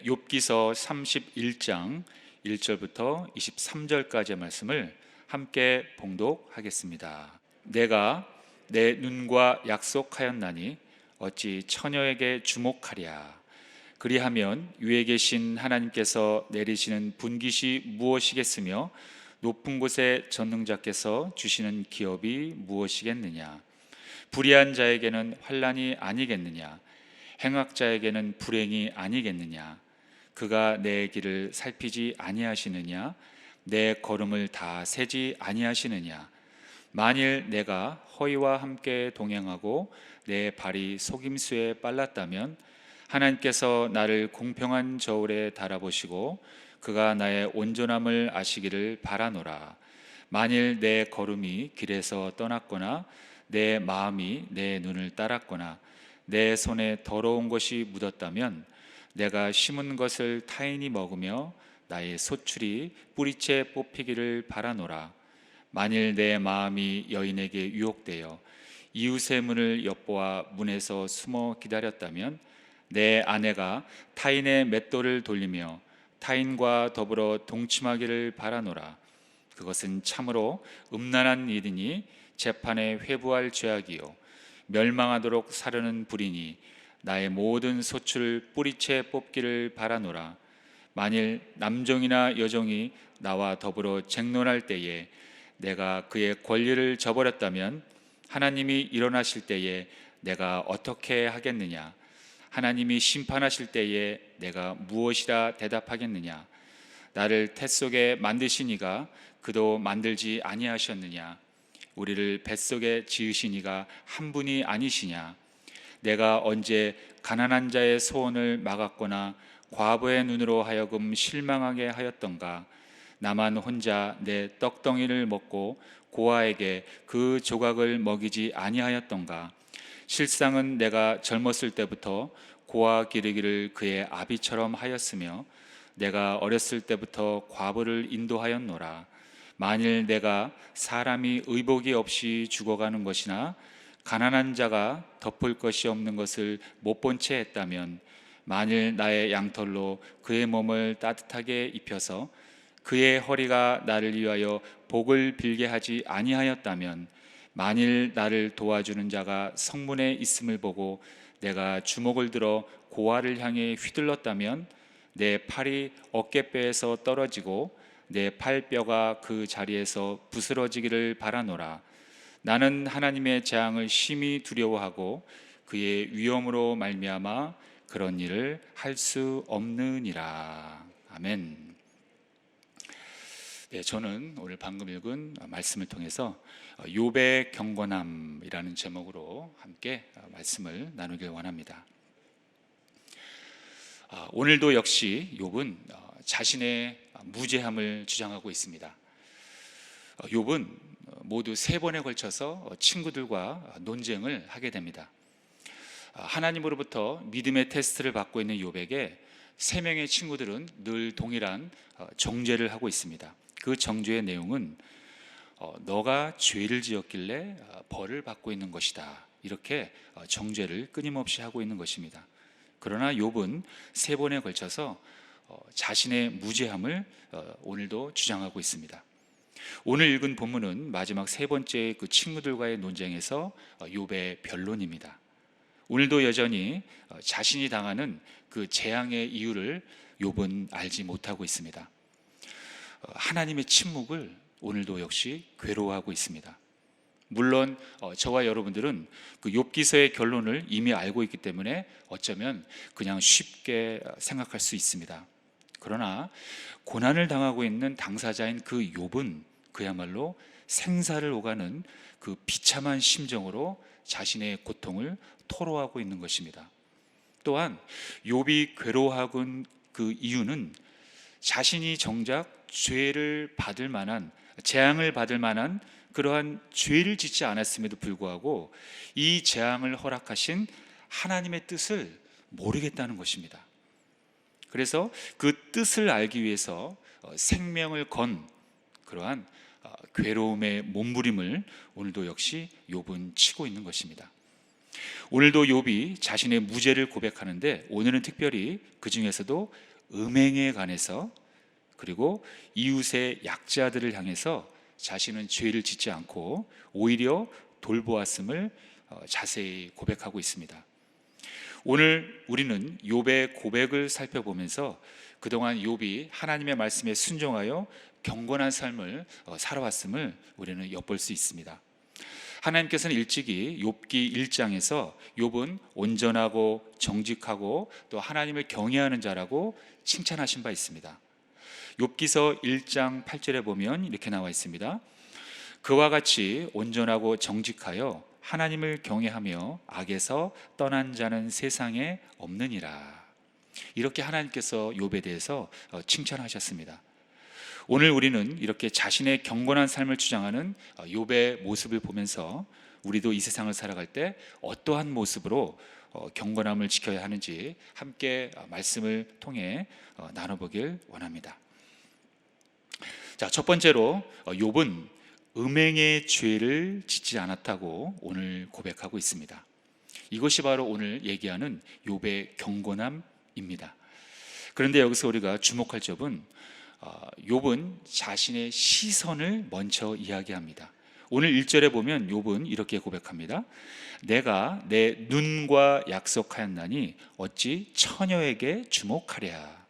욥기서 31장 1절부터 23절까지의 말씀을 함께 봉독하겠습니다. 내가 내 눈과 약속하였나니 어찌 처녀에게 주목하랴. 그리하면 위에 계신 하나님께서 내리시는 분깃이 무엇이겠으며 높은 곳에 전능자께서 주시는 기업이 무엇이겠느냐. 불의한 자에게는 환난이 아니겠느냐. 행악자에게는 불행이 아니겠느냐. 그가 내 길을 살피지 아니하시느냐. 내 걸음을 다 세지 아니하시느냐. 만일 내가 허위와 함께 동행하고 내 발이 속임수에 빨랐다면 하나님께서 나를 공평한 저울에 달아보시고 그가 나의 온전함을 아시기를 바라노라. 만일 내 걸음이 길에서 떠났거나 내 마음이 내 눈을 따랐거나 내 손에 더러운 것이 묻었다면 내가 심은 것을 타인이 먹으며 나의 소출이 뿌리채 뽑히기를 바라노라. 만일 내 마음이 여인에게 유혹되어 이웃의 문을 엿보아 문에서 숨어 기다렸다면 내 아내가 타인의 맷돌을 돌리며 타인과 더불어 동침하기를 바라노라. 그것은 참으로 음란한 일이니 재판에 회부할 죄악이요 멸망하도록 사르는 불이니 나의 모든 소출을 뿌리채 뽑기를 바라노라. 만일 남종이나 여종이 나와 더불어 쟁론할 때에 내가 그의 권리를 저버렸다면 하나님이 일어나실 때에 내가 어떻게 하겠느냐. 하나님이 심판하실 때에 내가 무엇이라 대답하겠느냐. 나를 태 속에 만드시니가 그도 만들지 아니하셨느냐. 우리를 뱃속에 지으시니가 한 분이 아니시냐. 내가 언제 가난한 자의 소원을 막았거나 과부의 눈으로 하여금 실망하게 하였던가. 나만 혼자 내 떡덩이를 먹고 고아에게 그 조각을 먹이지 아니하였던가. 실상은 내가 젊었을 때부터 고아 기르기를 그의 아비처럼 하였으며 내가 어렸을 때부터 과부를 인도하였노라. 만일 내가 사람이 의복이 없이 죽어가는 것이나 가난한 자가 덮을 것이 없는 것을 못 본 채 했다면 만일 나의 양털로 그의 몸을 따뜻하게 입혀서 그의 허리가 나를 위하여 복을 빌게 하지 아니하였다면 만일 나를 도와주는 자가 성문에 있음을 보고 내가 주먹을 들어 고아를 향해 휘둘렀다면 내 팔이 어깨뼈에서 떨어지고 내 팔뼈가 그 자리에서 부스러지기를 바라노라. 나는 하나님의 재앙을 심히 두려워하고 그의 위엄으로 말미암아 그런 일을 할 수 없느니라. 아멘. 네, 저는 오늘 방금 읽은 말씀을 통해서 욥의 경건함이라는 제목으로 함께 말씀을 나누길 원합니다. 오늘도 역시 욥은 자신의 무죄함을 주장하고 있습니다. 욥은 모두 3번에 걸쳐서 친구들과 논쟁을 하게 됩니다. 하나님으로부터 믿음의 테스트를 받고 있는 욥에게 3명의 친구들은 늘 동일한 정죄를 하고 있습니다. 그 정죄의 내용은 너가 죄를 지었길래 벌을 받고 있는 것이다. 이렇게 정죄를 끊임없이 하고 있는 것입니다. 그러나 욥은 3번에 걸쳐서 자신의 무죄함을 오늘도 주장하고 있습니다. 오늘 읽은 본문은 마지막 3번째 그 친구들과의 논쟁에서 욥의 변론입니다. 오늘도 여전히 자신이 당하는 그 재앙의 이유를 욥은 알지 못하고 있습니다. 하나님의 침묵을 오늘도 역시 괴로워하고 있습니다. 물론 저와 여러분들은 그 욥기서의 결론을 이미 알고 있기 때문에 어쩌면 그냥 쉽게 생각할 수 있습니다. 그러나 고난을 당하고 있는 당사자인 그 욥은 그야말로 생사를 오가는 그 비참한 심정으로 자신의 고통을 토로하고 있는 것입니다. 또한 욥이 괴로워하고 있는 그 이유는 자신이 정작 죄를 받을 만한, 재앙을 받을 만한 그러한 죄를 짓지 않았음에도 불구하고 이 재앙을 허락하신 하나님의 뜻을 모르겠다는 것입니다. 그래서 그 뜻을 알기 위해서 생명을 건 그러한 괴로움의 몸부림을 오늘도 역시 욥은 치고 있는 것입니다. 오늘도 욥이 자신의 무죄를 고백하는데 오늘은 특별히 그 중에서도 음행에 관해서, 그리고 이웃의 약자들을 향해서 자신은 죄를 짓지 않고 오히려 돌보았음을 자세히 고백하고 있습니다. 오늘 우리는 욥의 고백을 살펴보면서 그동안 욥이 하나님의 말씀에 순종하여 경건한 삶을 살아왔음을 우리는 엿볼 수 있습니다. 하나님께서는 일찍이 욥기 1장에서 욥은 온전하고 정직하고 또 하나님을 경외하는 자라고 칭찬하신 바 있습니다. 욥기서 1장 8절에 보면 이렇게 나와 있습니다. 그와 같이 온전하고 정직하여 하나님을 경외하며 악에서 떠난 자는 세상에 없느니라. 이렇게 하나님께서 욥에 대해서 칭찬하셨습니다. 오늘 우리는 이렇게 자신의 경건한 삶을 주장하는 욥의 모습을 보면서 우리도 이 세상을 살아갈 때 어떠한 모습으로 경건함을 지켜야 하는지 함께 말씀을 통해 나눠보길 원합니다. 자, 첫 번째로 욥은 음행의 죄를 짓지 않았다고 오늘 고백하고 있습니다. 이것이 바로 오늘 얘기하는 욥의 경건함입니다. 그런데 여기서 우리가 주목할 점은 욥은 자신의 시선을 먼저 이야기합니다. 오늘 1절에 보면 욥은 이렇게 고백합니다. 내가 내 눈과 약속하였나니 어찌 처녀에게 주목하랴.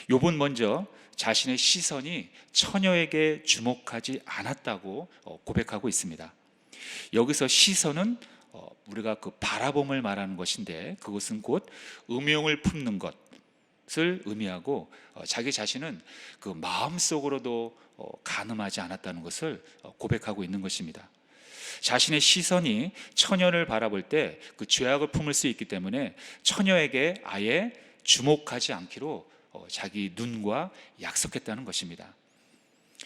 욥은 먼저 자신의 시선이 처녀에게 주목하지 않았다고 고백하고 있습니다. 여기서 시선은 우리가 그 바라봄을 말하는 것인데 그것은 곧 음욕을 품는 것을 의미하고 자기 자신은 그 마음속으로도 간음하지 않았다는 것을 고백하고 있는 것입니다. 자신의 시선이 처녀를 바라볼 때 그 죄악을 품을 수 있기 때문에 처녀에게 아예 주목하지 않기로 자기 눈과 약속했다는 것입니다.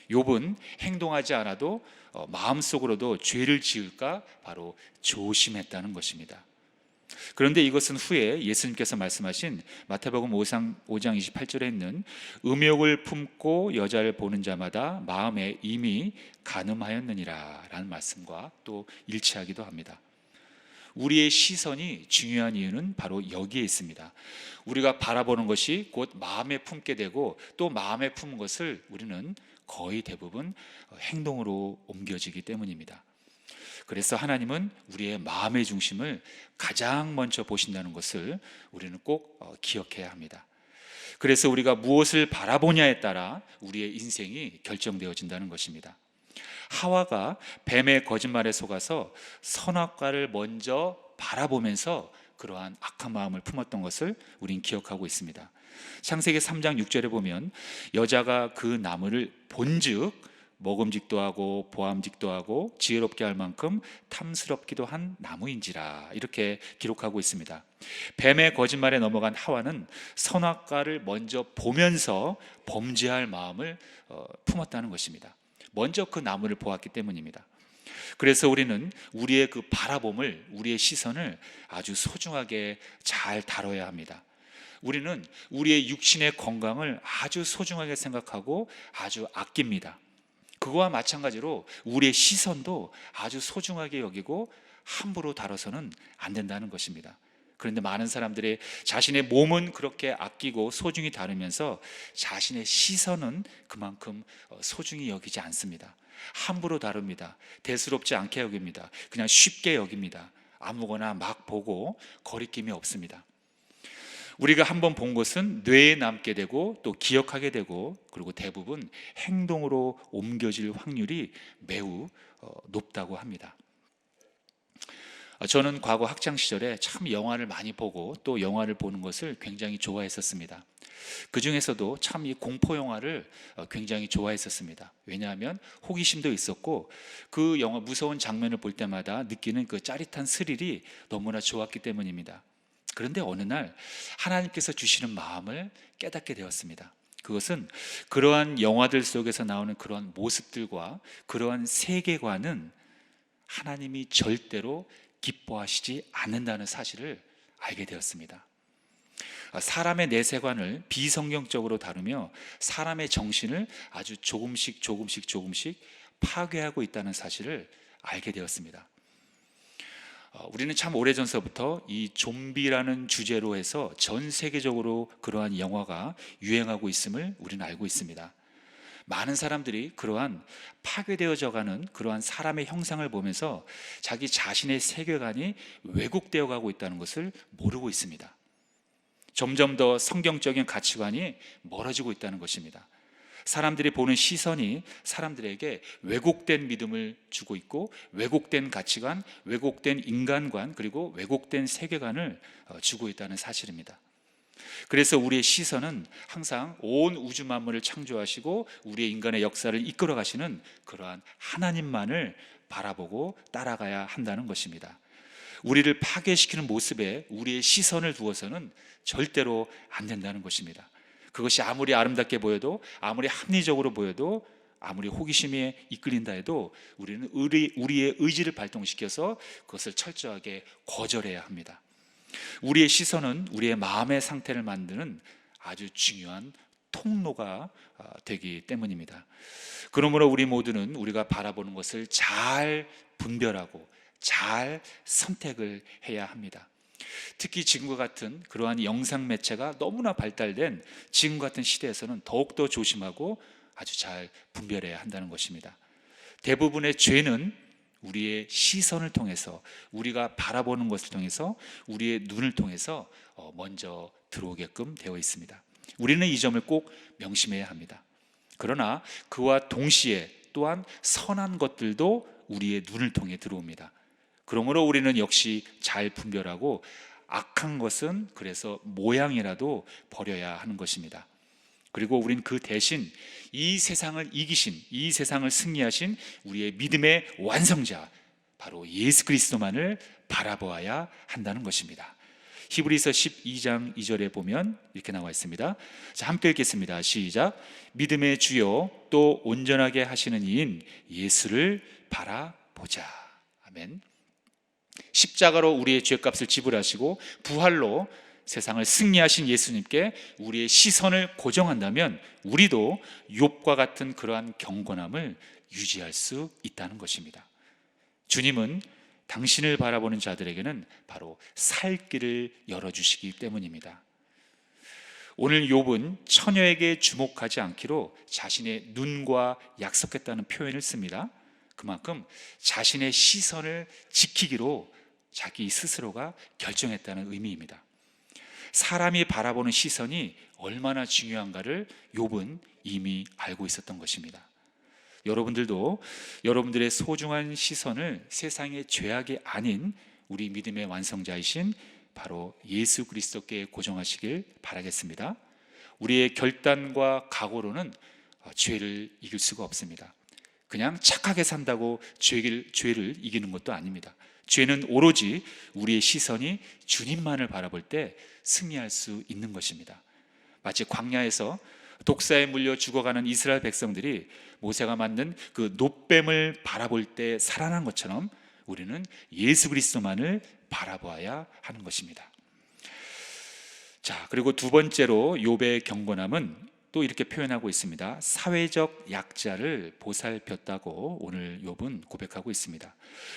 욥은 행동하지 않아도 마음속으로도 죄를 지을까 바로 조심했다는 것입니다. 그런데 이것은 후에 예수님께서 말씀하신 마태복음 5장 28절에 있는 음욕을 품고 여자를 보는 자마다 마음에 이미 간음하였느니라 라는 말씀과 또 일치하기도 합니다. 우리의 시선이 중요한 이유는 바로 여기에 있습니다. 우리가 바라보는 것이 곧 마음에 품게 되고 또 마음에 품은 것을 우리는 거의 대부분 행동으로 옮겨지기 때문입니다. 그래서 하나님은 우리의 마음의 중심을 가장 먼저 보신다는 것을 우리는 꼭 기억해야 합니다. 그래서 우리가 무엇을 바라보냐에 따라 우리의 인생이 결정되어진다는 것입니다. 하와가 뱀의 거짓말에 속아서 선악과를 먼저 바라보면서 그러한 악한 마음을 품었던 것을 우린 기억하고 있습니다. 창세기 3장 6절에 보면 여자가 그 나무를 본즉 먹음직도 하고 보암직도 하고 지혜롭게 할 만큼 탐스럽기도 한 나무인지라 이렇게 기록하고 있습니다. 뱀의 거짓말에 넘어간 하와는 선악과를 먼저 보면서 범죄할 마음을 품었다는 것입니다. 먼저 그 나무를 보았기 때문입니다. 그래서 우리는 우리의 그 바라봄을, 우리의 시선을 아주 소중하게 잘 다뤄야 합니다. 우리는 우리의 육신의 건강을 아주 소중하게 생각하고 아주 아낍니다. 그거와 마찬가지로 우리의 시선도 아주 소중하게 여기고 함부로 다뤄서는 안 된다는 것입니다. 그런데 많은 사람들이 자신의 몸은 그렇게 아끼고 소중히 다루면서 자신의 시선은 그만큼 소중히 여기지 않습니다. 함부로 다룹니다. 대수롭지 않게 여깁니다. 그냥 쉽게 여깁니다. 아무거나 막 보고 거리낌이 없습니다. 우리가 한번 본 것은 뇌에 남게 되고 또 기억하게 되고 그리고 대부분 행동으로 옮겨질 확률이 매우 높다고 합니다. 저는 과거 학창 시절에 참 영화를 많이 보고 또 영화를 보는 것을 굉장히 좋아했었습니다. 그 중에서도 참 이 공포 영화를 굉장히 좋아했었습니다. 왜냐하면 호기심도 있었고 그 영화 무서운 장면을 볼 때마다 느끼는 그 짜릿한 스릴이 너무나 좋았기 때문입니다. 그런데 어느 날 하나님께서 주시는 마음을 깨닫게 되었습니다. 그것은 그러한 영화들 속에서 나오는 그러한 모습들과 그러한 세계관은 하나님이 절대로 기뻐하시지 않는다는 사실을 알게 되었습니다. 사람의 내세관을 비성경적으로 다루며 사람의 정신을 아주 조금씩 파괴하고 있다는 사실을 알게 되었습니다. 우리는 참 오래전서부터 이 좀비라는 주제로 해서 전 세계적으로 그러한 영화가 유행하고 있음을 우리는 알고 있습니다. 많은 사람들이 그러한 파괴되어져가는 그러한 사람의 형상을 보면서 자기 자신의 세계관이 왜곡되어 가고 있다는 것을 모르고 있습니다. 점점 더 성경적인 가치관이 멀어지고 있다는 것입니다. 사람들이 보는 시선이 사람들에게 왜곡된 믿음을 주고 있고, 왜곡된 가치관, 왜곡된 인간관, 그리고 왜곡된 세계관을 주고 있다는 사실입니다. 그래서 우리의 시선은 항상 온 우주 만물을 창조하시고 우리의 인간의 역사를 이끌어 가시는 그러한 하나님만을 바라보고 따라가야 한다는 것입니다. 우리를 파괴시키는 모습에 우리의 시선을 두어서는 절대로 안 된다는 것입니다. 그것이 아무리 아름답게 보여도, 아무리 합리적으로 보여도, 아무리 호기심에 이끌린다 해도 우리는 우리의 의지를 발동시켜서 그것을 철저하게 거절해야 합니다. 우리의 시선은 우리의 마음의 상태를 만드는 아주 중요한 통로가 되기 때문입니다. 그러므로 우리 모두는 우리가 바라보는 것을 잘 분별하고 잘 선택을 해야 합니다. 특히 지금과 같은 그러한 영상 매체가 너무나 발달된 지금 같은 시대에서는 더욱더 조심하고 아주 잘 분별해야 한다는 것입니다. 대부분의 죄는 우리의 시선을 통해서, 우리가 바라보는 것을 통해서, 우리의 눈을 통해서 먼저 들어오게끔 되어 있습니다. 우리는 이 점을 꼭 명심해야 합니다. 그러나 그와 동시에 또한 선한 것들도 우리의 눈을 통해 들어옵니다. 그러므로 우리는 역시 잘 분별하고 악한 것은 그래서 모양이라도 버려야 하는 것입니다. 그리고 우린 그 대신 이 세상을 이기신, 이 세상을 승리하신 우리의 믿음의 완성자, 바로 예수 그리스도만을 바라보아야 한다는 것입니다. 히브리서 12장 2절에 보면 이렇게 나와 있습니다. 자, 함께 읽겠습니다. 시작. 믿음의 주요 또 온전하게 하시는 이인 예수를 바라보자. 아멘. 십자가로 우리의 죄값을 지불하시고 부활로 세상을 승리하신 예수님께 우리의 시선을 고정한다면 우리도 욥과 같은 그러한 경건함을 유지할 수 있다는 것입니다. 주님은 당신을 바라보는 자들에게는 바로 살 길을 열어주시기 때문입니다. 오늘 욥은 처녀에게 주목하지 않기로 자신의 눈과 약속했다는 표현을 씁니다. 그만큼 자신의 시선을 지키기로 자기 스스로가 결정했다는 의미입니다. 사람이 바라보는 시선이 얼마나 중요한가를 욥은 이미 알고 있었던 것입니다. 여러분들도 여러분들의 소중한 시선을 세상의 죄악이 아닌 우리 믿음의 완성자이신 바로 예수 그리스도께 고정하시길 바라겠습니다. 우리의 결단과 각오로는 죄를 이길 수가 없습니다. 그냥 착하게 산다고 죄를 이기는 것도 아닙니다. 죄는 오로지 우리의 시선이 주님만을 바라볼 때 승리할 수 있는 것입니다. 마치 광야에서 독사에 물려 죽어가는 이스라엘 백성들이 모세가 만든 그 놋뱀을 바라볼 때 살아난 것처럼 우리는 예수 그리스도만을 바라보아야 하는 것입니다. 자, 그리고 두 번째로 욥의 경건함은 또 이렇게 표현하고 있습니다. 사회적 약자를 보살폈다고 오늘 욥은 고백하고 있습니다.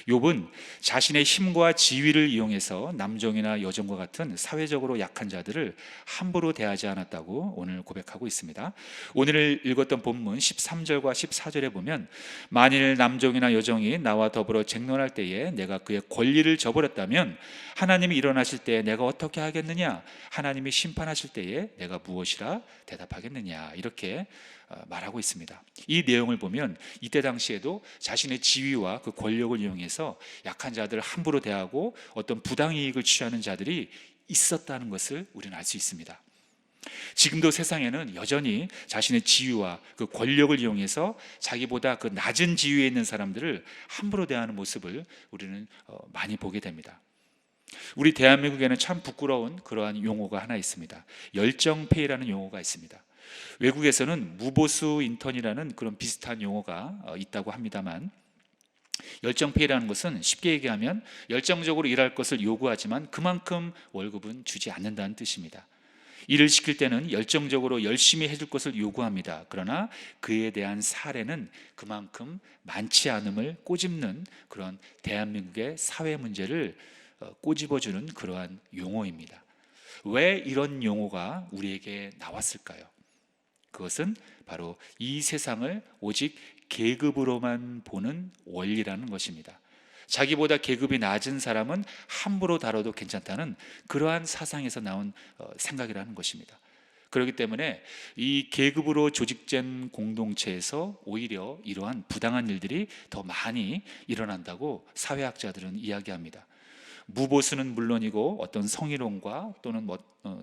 욥은 자신의 힘과 지위를 이용해서 남종이나 여종과 같은 사회적으로 약한 자들을 함부로 대하지 않았다고 오늘 고백하고 있습니다. 오늘 읽었던 본문 13절과 14절에 보면 만일 남종이나 여종이 나와 더불어 쟁론할 때에 내가 그의 권리를 저버렸다면 하나님이 일어나실 때에 내가 어떻게 하겠느냐? 하나님이 심판하실 때에 내가 무엇이라 대답하겠느냐? 이렇게 말하고 있습니다. 이 내용을 보면 이때 당시에도 자신의 지위와 그 권력을 이용해서 약한 자들을 함부로 대하고 어떤 부당이익을 취하는 자들이 있었다는 것을 우리는 알 수 있습니다. 지금도 세상에는 여전히 자신의 지위와 그 권력을 이용해서 자기보다 그 낮은 지위에 있는 사람들을 함부로 대하는 모습을 우리는 많이 보게 됩니다. 우리 대한민국에는 참 부끄러운 그러한 용어가 하나 있습니다. 열정페이라는 용어가 있습니다. 외국에서는 무보수 인턴이라는 그런 비슷한 용어가 있다고 합니다만, 열정페이라는 것은 쉽게 얘기하면 열정적으로 일할 것을 요구하지만 그만큼 월급은 주지 않는다는 뜻입니다. 일을 시킬 때는 열정적으로 열심히 해줄 것을 요구합니다. 그러나 그에 대한 사례는 그만큼 많지 않음을 꼬집는 그런 대한민국의 사회 문제를 꼬집어주는 그러한 용어입니다. 왜 이런 용어가 우리에게 나왔을까요? 그것은 바로 이 세상을 오직 계급으로만 보는 원리라는 것입니다. 자기보다 계급이 낮은 사람은 함부로 다뤄도 괜찮다는 그러한 사상에서 나온 생각이라는 것입니다. 그렇기 때문에 이 계급으로 조직된 공동체에서 오히려 이러한 부당한 일들이 더 많이 일어난다고 사회학자들은 이야기합니다. 무보수는 물론이고 어떤 성희롱과 또는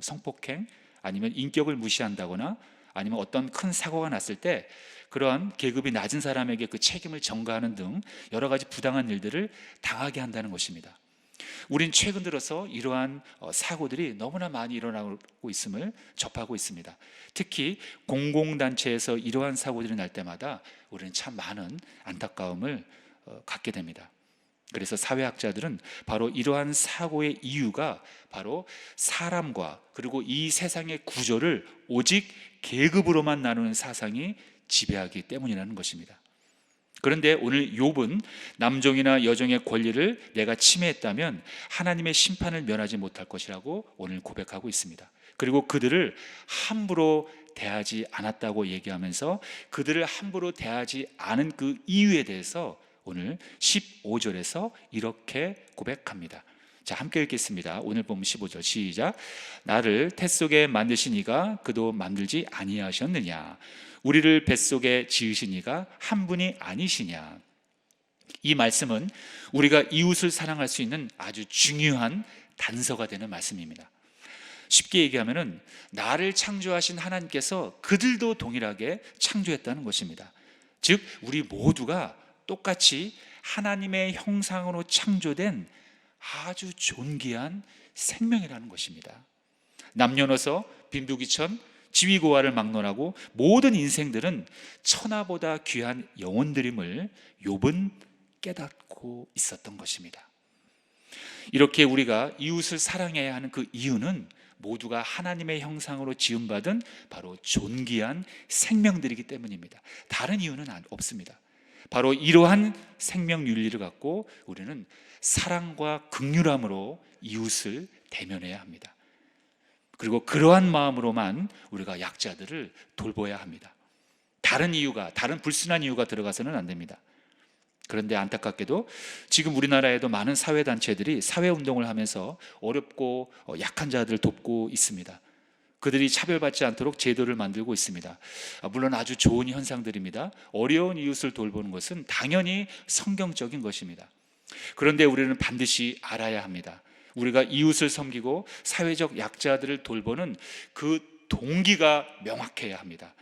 성폭행 아니면 인격을 무시한다거나 아니면 어떤 큰 사고가 났을 때 그러한 계급이 낮은 사람에게 그 책임을 전가하는 등 여러 가지 부당한 일들을 당하게 한다는 것입니다. 우린 최근 들어서 이러한 사고들이 너무나 많이 일어나고 있음을 접하고 있습니다. 특히 공공단체에서 이러한 사고들이 날 때마다 우리는 참 많은 안타까움을 갖게 됩니다. 그래서 사회학자들은 바로 이러한 사고의 이유가 바로 사람과 그리고 이 세상의 구조를 오직 계급으로만 나누는 사상이 지배하기 때문이라는 것입니다. 그런데 오늘 욥은 남종이나 여종의 권리를 내가 침해했다면 하나님의 심판을 면하지 못할 것이라고 오늘 고백하고 있습니다. 그리고 그들을 함부로 대하지 않았다고 얘기하면서 그들을 함부로 대하지 않은 그 이유에 대해서 오늘 15절에서 이렇게 고백합니다. 자, 함께 읽겠습니다. 오늘 본문 15절 시작. 나를 태 속에 만드신 이가 그도 만들지 아니하셨느냐? 우리를 뱃속에 지으신 이가 한 분이 아니시냐? 이 말씀은 우리가 이웃을 사랑할 수 있는 아주 중요한 단서가 되는 말씀입니다. 쉽게 얘기하면 나를 창조하신 하나님께서 그들도 동일하게 창조했다는 것입니다. 즉 우리 모두가 똑같이 하나님의 형상으로 창조된 아주 존귀한 생명이라는 것입니다. 남녀노소 빈부귀천 지위고하를 막론하고 모든 인생들은 천하보다 귀한 영혼들임을 욥은 깨닫고 있었던 것입니다. 이렇게 우리가 이웃을 사랑해야 하는 그 이유는 모두가 하나님의 형상으로 지음받은 바로 존귀한 생명들이기 때문입니다. 다른 이유는 없습니다. 바로 이러한 생명 윤리를 갖고 우리는 사랑과 긍휼함으로 이웃을 대면해야 합니다. 그리고 그러한 마음으로만 우리가 약자들을 돌봐야 합니다. 다른 불순한 이유가 들어가서는 안 됩니다. 그런데 안타깝게도 지금 우리나라에도 많은 사회단체들이 사회운동을 하면서 어렵고 약한 자들을 돕고 있습니다. 그들이 차별받지 않도록 제도를 만들고 있습니다. 물론 아주 좋은 현상들입니다. 어려운 이웃을 돌보는 것은 당연히 성경적인 것입니다. 그런데 우리는 반드시 알아야 합니다. 우리가 이웃을 섬기고 사회적 약자들을 돌보는 그 동기가 명확해야 합니다.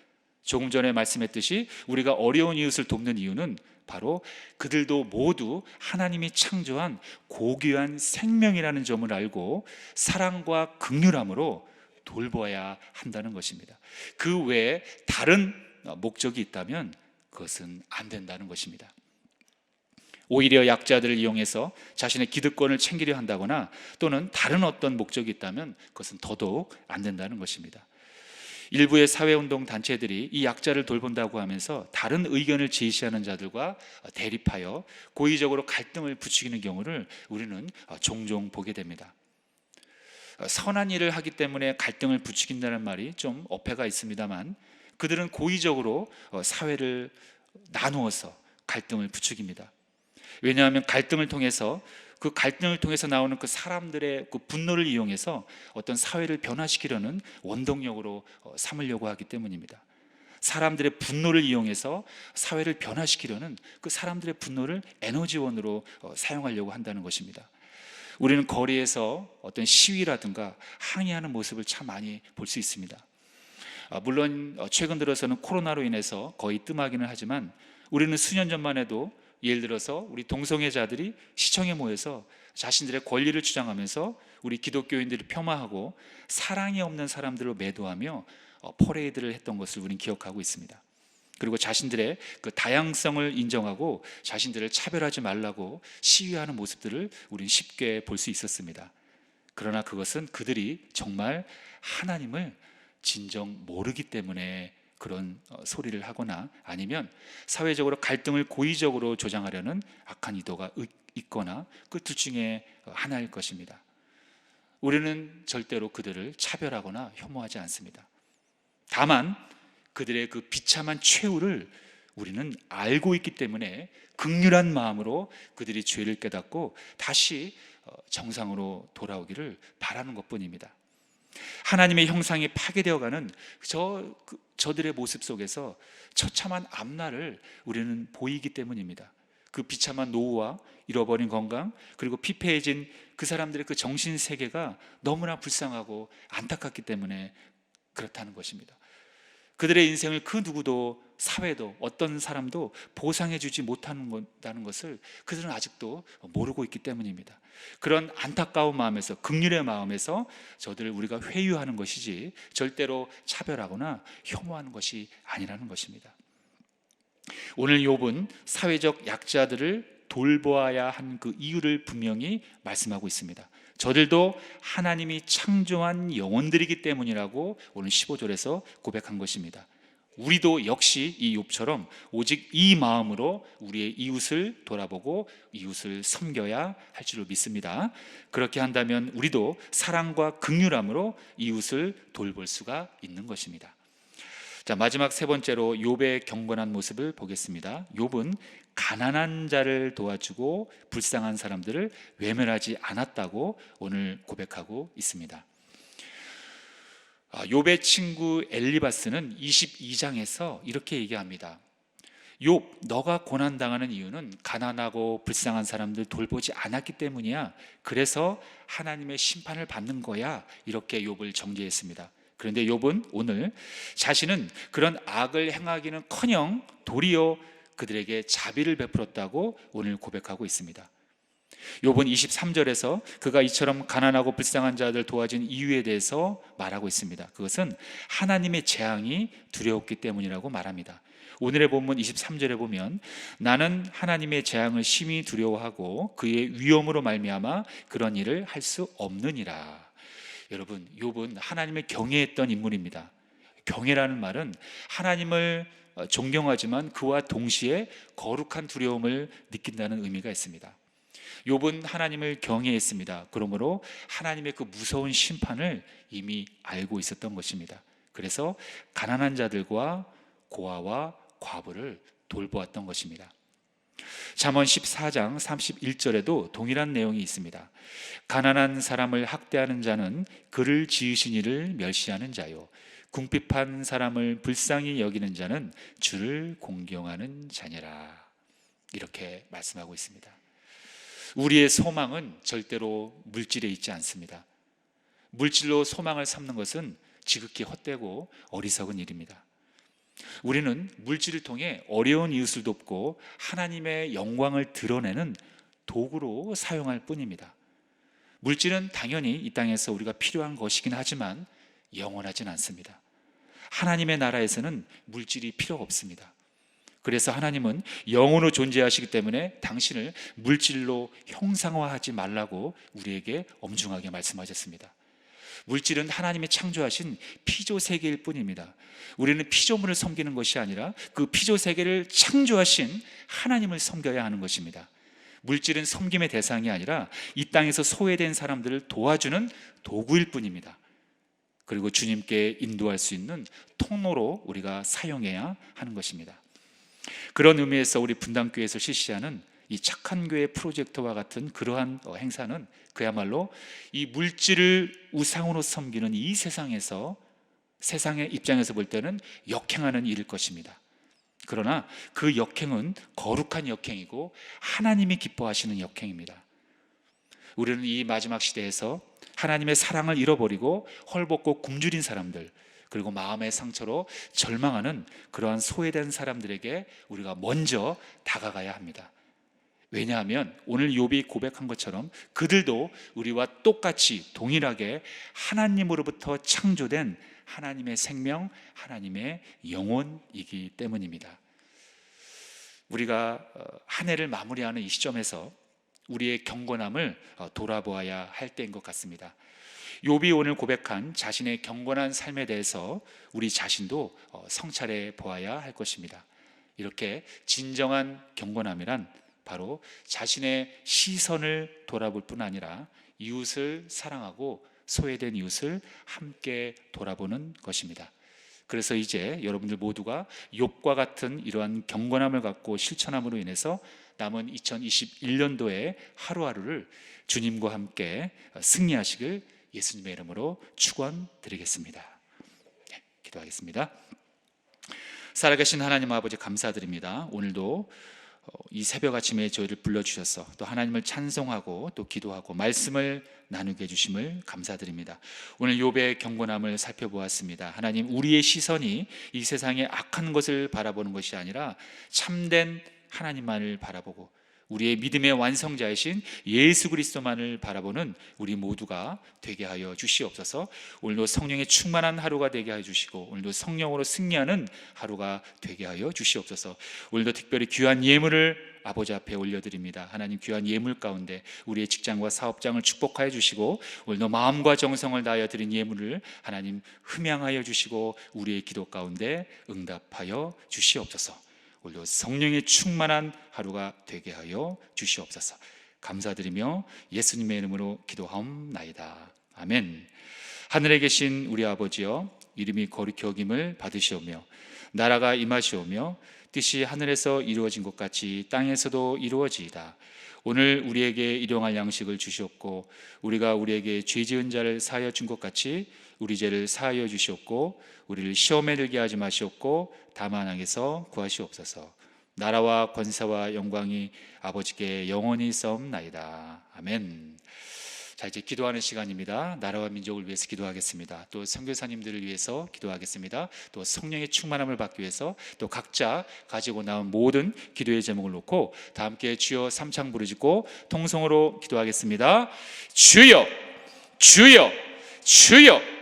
조금 전에 말씀했듯이 우리가 어려운 이웃을 돕는 이유는 바로 그들도 모두 하나님이 창조한 고귀한 생명이라는 점을 알고 사랑과 긍휼함으로 돌봐야 한다는 것입니다. 그 외에 다른 목적이 있다면 그것은 안 된다는 것입니다. 오히려 약자들을 이용해서 자신의 기득권을 챙기려 한다거나 또는 다른 어떤 목적이 있다면 그것은 더더욱 안 된다는 것입니다. 일부의 사회운동 단체들이 이 약자를 돌본다고 하면서 다른 의견을 제시하는 자들과 대립하여 고의적으로 갈등을 부추기는 경우를 우리는 종종 보게 됩니다. 선한 일을 하기 때문에 갈등을 부추긴다는 말이 좀 어폐가 있습니다만 그들은 고의적으로 사회를 나누어서 갈등을 부추깁니다. 왜냐하면 그 갈등을 통해서 나오는 그 사람들의 그 분노를 이용해서 어떤 사회를 변화시키려는 원동력으로 삼으려고 하기 때문입니다. 사람들의 분노를 이용해서 사회를 변화시키려는 그 사람들의 분노를 에너지원으로 사용하려고 한다는 것입니다. 우리는 거리에서 어떤 시위라든가 항의하는 모습을 참 많이 볼 수 있습니다. 물론 최근 들어서는 코로나로 인해서 거의 뜸하기는 하지만 우리는 수년 전만 해도 예를 들어서 우리 동성애자들이 시청에 모여서 자신들의 권리를 주장하면서 우리 기독교인들을 폄하하고 사랑이 없는 사람들을 매도하며 퍼레이드를 했던 것을 우리는 기억하고 있습니다. 그리고 자신들의 그 다양성을 인정하고 자신들을 차별하지 말라고 시위하는 모습들을 우리는 쉽게 볼 수 있었습니다. 그러나 그것은 그들이 정말 하나님을 진정 모르기 때문에 그런 소리를 하거나 아니면 사회적으로 갈등을 고의적으로 조장하려는 악한 의도가 있거나 그 둘 중에 하나일 것입니다. 우리는 절대로 그들을 차별하거나 혐오하지 않습니다. 다만 그들의 그 비참한 최후를 우리는 알고 있기 때문에 극률한 마음으로 그들이 죄를 깨닫고 다시 정상으로 돌아오기를 바라는 것뿐입니다. 하나님의 형상이 파괴되어가는 저들의 모습 속에서 처참한 앞날을 우리는 보이기 때문입니다. 그 비참한 노후와 잃어버린 건강, 그리고 피폐해진 그 사람들의 그 정신 세계가 너무나 불쌍하고 안타깝기 때문에 그렇다는 것입니다. 그들의 인생을 그 누구도, 사회도, 어떤 사람도 보상해 주지 못한다는 것을 그들은 아직도 모르고 있기 때문입니다. 그런 안타까운 마음에서, 긍휼의 마음에서 저들을 우리가 회유하는 것이지 절대로 차별하거나 혐오하는 것이 아니라는 것입니다. 오늘 욥은 사회적 약자들을 돌보아야 한 그 이유를 분명히 말씀하고 있습니다. 저들도 하나님이 창조한 영혼들이기 때문이라고 오늘 15절에서 고백한 것입니다. 우리도 역시 이 욥처럼 오직 이 마음으로 우리의 이웃을 돌아보고 이웃을 섬겨야 할 줄을 믿습니다. 그렇게 한다면 우리도 사랑과 긍휼함으로 이웃을 돌볼 수가 있는 것입니다. 자, 마지막 세 번째로 욥의 경건한 모습을 보겠습니다. 욥은 가난한 자를 도와주고 불쌍한 사람들을 외면하지 않았다고 오늘 고백하고 있습니다. 욥의 친구 엘리바스는 22장에서 이렇게 얘기합니다. 욥, 너가 고난당하는 이유는 가난하고 불쌍한 사람들 돌보지 않았기 때문이야. 그래서 하나님의 심판을 받는 거야. 이렇게 욥을 정죄했습니다. 그런데 욥은 오늘 자신은 그런 악을 행하기는커녕 도리어 그들에게 자비를 베풀었다고 오늘 고백하고 있습니다. 욥은 23절에서 그가 이처럼 가난하고 불쌍한 자들 도와준 이유에 대해서 말하고 있습니다. 그것은 하나님의 재앙이 두려웠기 때문이라고 말합니다. 오늘의 본문 23절에 보면 나는 하나님의 재앙을 심히 두려워하고 그의 위엄으로 말미암아 그런 일을 할 수 없느니라. 여러분, 욥은 하나님을 경외했던 인물입니다. 경외라는 말은 하나님을 존경하지만 그와 동시에 거룩한 두려움을 느낀다는 의미가 있습니다. 욥은 하나님을 경외했습니다. 그러므로 하나님의 그 무서운 심판을 이미 알고 있었던 것입니다. 그래서 가난한 자들과 고아와 과부를 돌보았던 것입니다. 잠언 14장 31절에도 동일한 내용이 있습니다. 가난한 사람을 학대하는 자는 그를 지으신 이를 멸시하는 자요, 궁핍한 사람을 불쌍히 여기는 자는 주를 공경하는 자니라. 이렇게 말씀하고 있습니다. 우리의 소망은 절대로 물질에 있지 않습니다. 물질로 소망을 삼는 것은 지극히 헛되고 어리석은 일입니다. 우리는 물질을 통해 어려운 이웃을 돕고 하나님의 영광을 드러내는 도구로 사용할 뿐입니다. 물질은 당연히 이 땅에서 우리가 필요한 것이긴 하지만 영원하진 않습니다. 하나님의 나라에서는 물질이 필요 없습니다. 그래서 하나님은 영으로 존재하시기 때문에 당신을 물질로 형상화하지 말라고 우리에게 엄중하게 말씀하셨습니다. 물질은 하나님이 창조하신 피조세계일 뿐입니다. 우리는 피조물을 섬기는 것이 아니라 그 피조세계를 창조하신 하나님을 섬겨야 하는 것입니다. 물질은 섬김의 대상이 아니라 이 땅에서 소외된 사람들을 도와주는 도구일 뿐입니다. 그리고 주님께 인도할 수 있는 통로로 우리가 사용해야 하는 것입니다. 그런 의미에서 우리 분당교회에서 실시하는 이 착한 교회 프로젝트와 같은 그러한 행사는 그야말로 이 물질을 우상으로 섬기는 이 세상에서, 세상의 입장에서 볼 때는 역행하는 일일 것입니다. 그러나 그 역행은 거룩한 역행이고 하나님이 기뻐하시는 역행입니다. 우리는 이 마지막 시대에서 하나님의 사랑을 잃어버리고 헐벗고 굶주린 사람들, 그리고 마음의 상처로 절망하는 그러한 소외된 사람들에게 우리가 먼저 다가가야 합니다. 왜냐하면 오늘 욥이 고백한 것처럼 그들도 우리와 똑같이 동일하게 하나님으로부터 창조된 하나님의 생명, 하나님의 영혼이기 때문입니다. 우리가 한 해를 마무리하는 이 시점에서 우리의 경건함을 돌아보아야 할 때인 것 같습니다. 욥이 오늘 고백한 자신의 경건한 삶에 대해서 우리 자신도 성찰해 보아야 할 것입니다. 이렇게 진정한 경건함이란 바로 자신의 시선을 돌아볼 뿐 아니라 이웃을 사랑하고 소외된 이웃을 함께 돌아보는 것입니다. 그래서 이제 여러분들 모두가 욥과 같은 이러한 경건함을 갖고 실천함으로 인해서 남은 2021년도의 하루하루를 주님과 함께 승리하시길 예수님의 이름으로 축원드리겠습니다. 기도하겠습니다. 살아계신 하나님 아버지 감사드립니다. 오늘도 이 새벽 아침에 저희를 불러주셔서 또 하나님을 찬송하고 또 기도하고 말씀을 나누게 해주심을 감사드립니다. 오늘 욥의 경건함을 살펴보았습니다. 하나님, 우리의 시선이 이 세상의 악한 것을 바라보는 것이 아니라 참된 하나님만을 바라보고 우리의 믿음의 완성자이신 예수 그리스도만을 바라보는 우리 모두가 되게 하여 주시옵소서. 오늘도 성령의 충만한 하루가 되게 하여 주시고 오늘도 성령으로 승리하는 하루가 되게 하여 주시옵소서. 오늘도 특별히 귀한 예물을 아버지 앞에 올려드립니다. 하나님, 귀한 예물 가운데 우리의 직장과 사업장을 축복하여 주시고 오늘도 마음과 정성을 다하여 드린 예물을 하나님 흠양하여 주시고 우리의 기도 가운데 응답하여 주시옵소서. 오늘도 성령의 충만한 하루가 되게 하여 주시옵소서. 감사드리며 예수님의 이름으로 기도하옵나이다. 아멘. 하늘에 계신 우리 아버지여, 이름이 거룩히 여김을 받으시오며 나라가 임하시오며 뜻이 하늘에서 이루어진 것 같이 땅에서도 이루어지이다. 오늘 우리에게 일용할 양식을 주시옵고 우리가 우리에게 죄 지은 자를 사하여 준 것 같이 우리 죄를 사하여 주시옵고 우리를 시험에 들게 하지 마시옵고 다만 악에서 구하시옵소서. 나라와 권세와 영광이 아버지께 영원히 있사옵나이다. 아멘. 자, 이제 기도하는 시간입니다. 나라와 민족을 위해서 기도하겠습니다. 또 선교사님들을 위해서 기도하겠습니다. 또 성령의 충만함을 받기 위해서 또 각자 가지고 나온 모든 기도의 제목을 놓고 다 함께 주여 삼창 부르짖고 통성으로 기도하겠습니다. 주여, 주여, 주여.